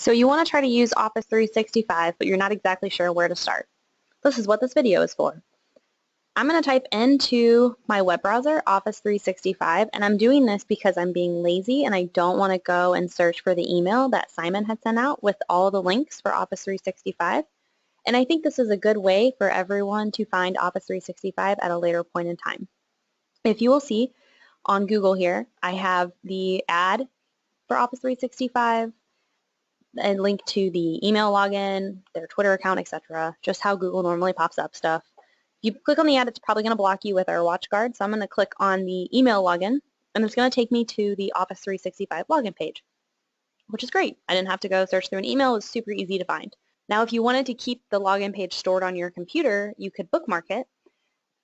So you want to try to use Office 365, but you're not exactly sure where to start. This is what this video is for. I'm going to type into my web browser Office 365, and I'm doing this because I'm being lazy and I don't want to go and search for the email that Simon had sent out with all the links for Office 365. And I think this is a good way for everyone to find Office 365 at a later point in time. If you will see on Google here, I have the ad for Office 365, a link to the email login, their Twitter account, etc. Just how Google normally pops up stuff. If you click on the ad, it's probably going to block you with our WatchGuard, so I'm going to click on the email login, and it's going to take me to the Office 365 login page, which is great. I didn't have to go search through an email. It was super easy to find. Now, if you wanted to keep the login page stored on your computer, you could bookmark it,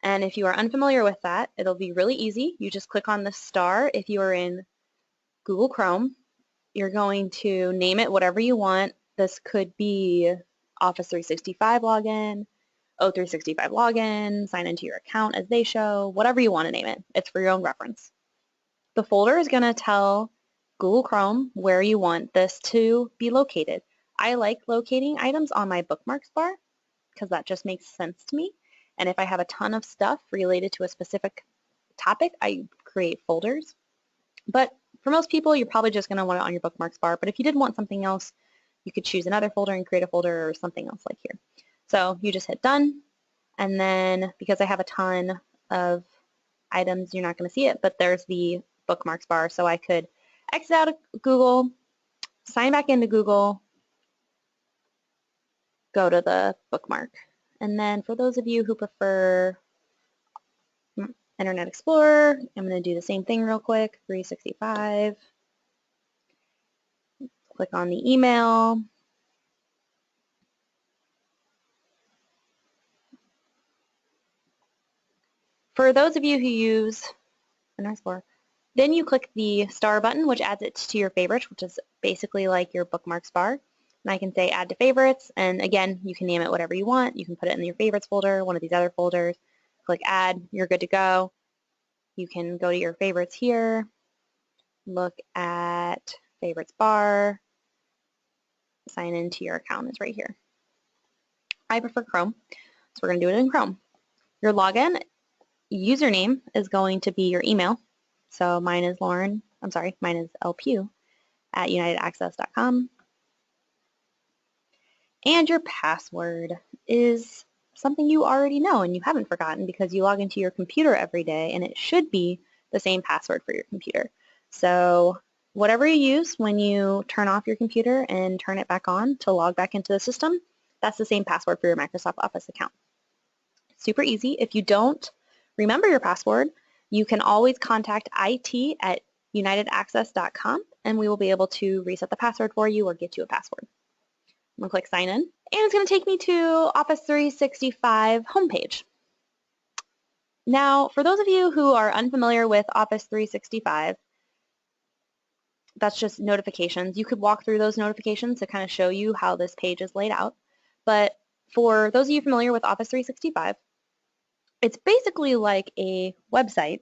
and if you are unfamiliar with that, it'll be really easy. You just click on the star if you are in Google Chrome. You're going to name it whatever you want. This could be Office 365 login, O365 login, sign into your account as they show, whatever you want to name it. It's for your own reference. The folder is going to tell Google Chrome where you want this to be located. I like locating items on my bookmarks bar because that just makes sense to me. And if I have a ton of stuff related to a specific topic, I create folders. But for most people, you're probably just going to want it on your bookmarks bar. But if you did want something else, you could choose another folder and create a folder or something else like here. So you just hit done. And then because I have a ton of items, you're not going to see it, but there's the bookmarks bar. So I could exit out of Google, sign back into Google, go to the bookmark. And then for those of you who prefer Internet Explorer, I'm going to do the same thing real quick, 365. Click on the email. For those of you who use Internet Explorer, then you click the star button, which adds it to your favorites, which is basically like your bookmarks bar. And I can say add to favorites, and again, you can name it whatever you want. You can put it in your favorites folder, one of these other folders. Click add, you're good to go. You can go to your favorites here, look at favorites bar, sign into your account is right here. I prefer Chrome, so we're going to do it in Chrome. Your login username is going to be your email. So mine is mine is lpugh at unitedaccess.com. And your password is something you already know and you haven't forgotten because you log into your computer every day, and it should be the same password for your computer. So whatever you use when you turn off your computer and turn it back on to log back into the system, that's the same password for your Microsoft Office account. Super easy. If you don't remember your password, you can always contact IT at unitedaccess.com and we will be able to reset the password for you or get you a password. I'm going to click sign in, and it's going to take me to Office 365 homepage. Now, for those of you who are unfamiliar with Office 365, that's just notifications. You could walk through those notifications to kind of show you how this page is laid out. But for those of you familiar with Office 365, it's basically like a website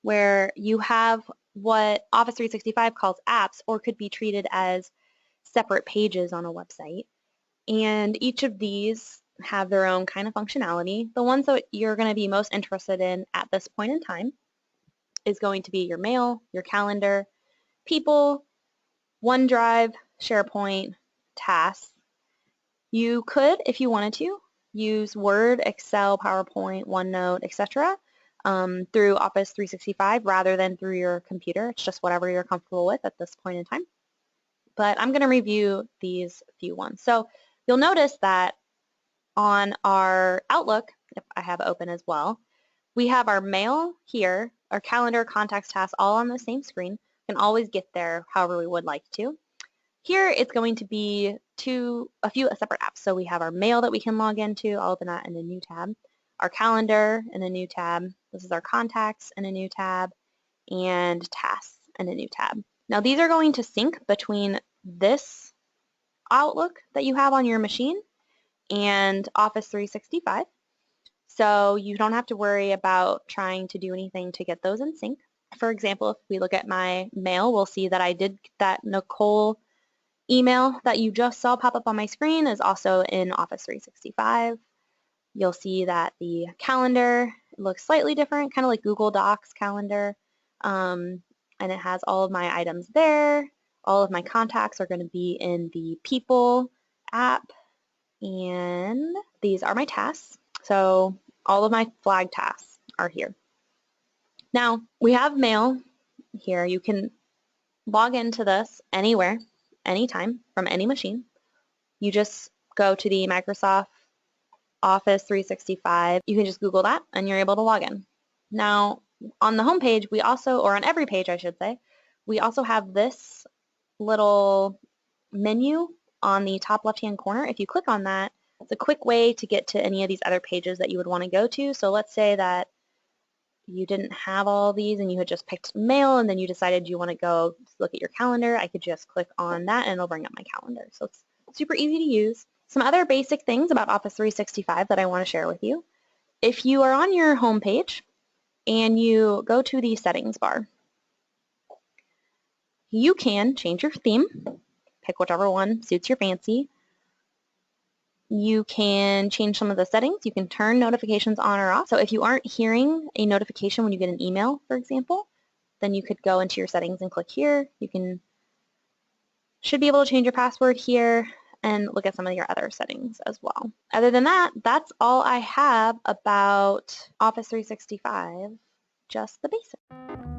where you have what Office 365 calls apps, or could be treated as separate pages on a website. And each of these have their own kind of functionality. The ones that you're going to be most interested in at this point in time is going to be your mail, your calendar, people, OneDrive, SharePoint, tasks. You could, if you wanted to, use Word, Excel, PowerPoint, OneNote, etc. Through Office 365 rather than through your computer. It's just whatever you're comfortable with at this point in time. But I'm going to review these few ones. So you'll notice that on our Outlook, if I have it open as well, we have our mail here, our calendar, contacts, tasks, all on the same screen. We can always get there however we would like to. Here it's going to be a few separate apps. So we have our mail that we can log into. I'll open that in a new tab. Our calendar in a new tab. This is our contacts in a new tab, and tasks in a new tab. Now these are going to sync between this Outlook that you have on your machine and Office 365. So you don't have to worry about trying to do anything to get those in sync. For example, if we look at my mail, we'll see that I did that Nicole email that you just saw pop up on my screen is also in Office 365. You'll see that the calendar looks slightly different, kind of like Google Docs calendar, and it has all of my items there. All of my contacts are going to be in the People app, and these are my tasks. So all of my flag tasks are here. Now, we have Mail here. You can log into this anywhere, anytime, from any machine. You just go to the Microsoft Office 365. You can just Google that and you're able to log in. Now, on the home page, we also, or on every page I should say, we also have this little menu on the top left-hand corner. If you click on that, it's a quick way to get to any of these other pages that you would want to go to. So let's say that you didn't have all these and you had just picked Mail and then you decided you want to go look at your calendar. I could just click on that and it'll bring up my calendar. So it's super easy to use. Some other basic things about Office 365 that I want to share with you. If you are on your home page and you go to the settings bar, you can change your theme, pick whichever one suits your fancy. You can change some of the settings. You can turn notifications on or off. So if you aren't hearing a notification when you get an email, for example, then you could go into your settings and click here. You should be able to change your password here and look at some of your other settings as well. Other than that, that's all I have about Office 365, just the basics.